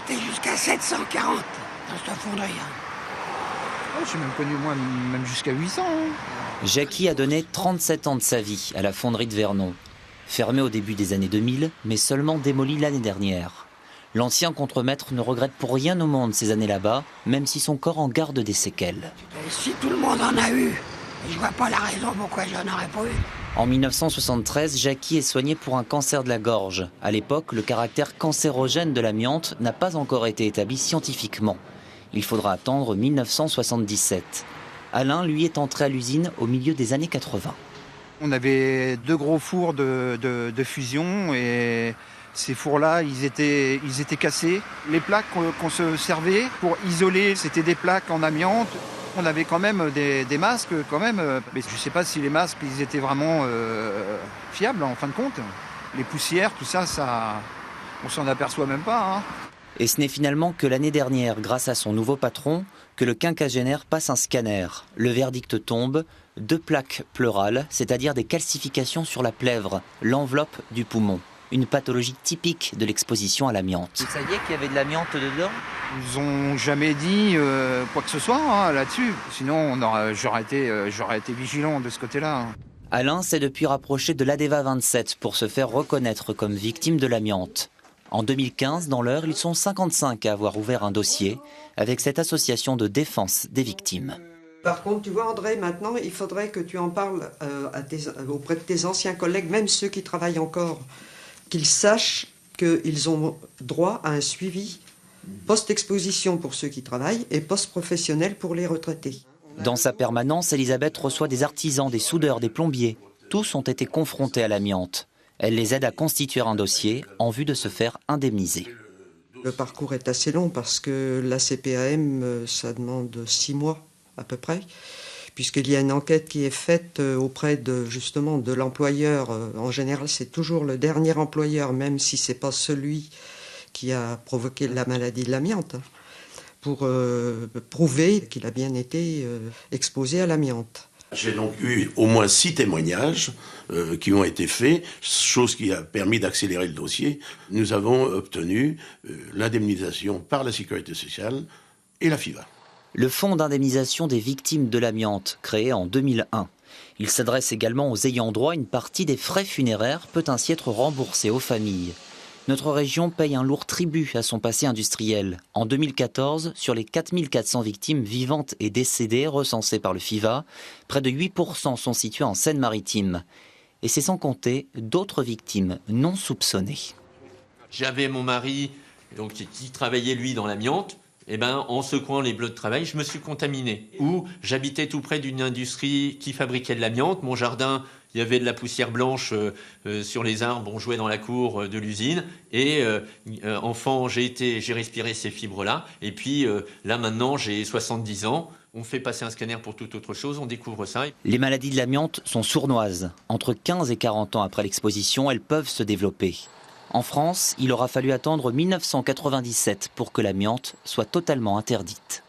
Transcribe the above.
monté jusqu'à 740 dans cette fonderie. Oh, j'ai même connu moi, même jusqu'à 800. Jackie a donné 37 ans de sa vie à la fonderie de Vernon. Fermée au début des années 2000, mais seulement démolie l'année dernière. L'ancien contremaître ne regrette pour rien au monde ces années là-bas, même si son corps en garde des séquelles. Et si tout le monde en a eu, je vois pas la raison pourquoi j'en aurais pas eu. En 1973, Jackie est soigné pour un cancer de la gorge. À l'époque, le caractère cancérogène de l'amiante n'a pas encore été établi scientifiquement. Il faudra attendre 1977. Alain, lui, est entré à l'usine au milieu des années 80. On avait 2 gros fours de fusion et ces fours-là, ils étaient cassés. Les plaques qu'on se servait pour isoler, c'était des plaques en amiante. On avait quand même des masques, quand même. Mais je ne sais pas si les masques, ils étaient vraiment fiables en fin de compte. Les poussières, tout ça, on s'en aperçoit même pas. Hein. Et ce n'est finalement que l'année dernière, grâce à son nouveau patron, que le quinquagénaire passe un scanner. Le verdict tombe, 2 plaques pleurales, c'est-à-dire des calcifications sur la plèvre, l'enveloppe du poumon. Une pathologie typique de l'exposition à l'amiante. Vous saviez qu'il y avait de l'amiante dedans ? Ils n'ont jamais dit quoi que ce soit hein, là-dessus. Sinon, j'aurais été vigilant de ce côté-là. Alain s'est depuis rapproché de l'ADEVA 27 pour se faire reconnaître comme victime de l'amiante. En 2015, dans l'Eure, ils sont 55 à avoir ouvert un dossier avec cette association de défense des victimes. Par contre, tu vois André, maintenant, il faudrait que tu en parles auprès de tes anciens collègues, même ceux qui travaillent encore, qu'ils sachent qu'ils ont droit à un suivi post-exposition pour ceux qui travaillent et post-professionnel pour les retraités. Dans sa permanence, Elisabeth reçoit des artisans, des soudeurs, des plombiers. Tous ont été confrontés à l'amiante. Elle les aide à constituer un dossier en vue de se faire indemniser. Le parcours est assez long parce que la CPAM, ça demande 6 mois à peu près, puisqu'il y a une enquête qui est faite auprès de l'employeur. En général, c'est toujours le dernier employeur, même si ce n'est pas celui qui a provoqué la maladie de l'amiante, pour prouver qu'il a bien été exposé à l'amiante. J'ai donc eu au moins 6 témoignages qui ont été faits, chose qui a permis d'accélérer le dossier. Nous avons obtenu l'indemnisation par la Sécurité sociale et la FIVA. Le fonds d'indemnisation des victimes de l'amiante, créé en 2001. Il s'adresse également aux ayants droit. Une partie des frais funéraires peut ainsi être remboursée aux familles. Notre région paye un lourd tribut à son passé industriel. En 2014, sur les 4400 victimes vivantes et décédées recensées par le FIVA, près de 8% sont situées en Seine-Maritime. Et c'est sans compter d'autres victimes non soupçonnées. J'avais mon mari qui travaillait lui dans l'amiante. En secouant les bleus de travail, je me suis contaminé. Ou j'habitais tout près d'une industrie qui fabriquait de l'amiante. Mon jardin, il y avait de la poussière blanche sur les arbres. On jouait dans la cour de l'usine. Et enfant, j'ai respiré ces fibres-là. Et puis là, maintenant, j'ai 70 ans. On fait passer un scanner pour toute autre chose. On découvre ça. Les maladies de l'amiante sont sournoises. Entre 15 et 40 ans après l'exposition, elles peuvent se développer. En France, il aura fallu attendre 1997 pour que l'amiante soit totalement interdite.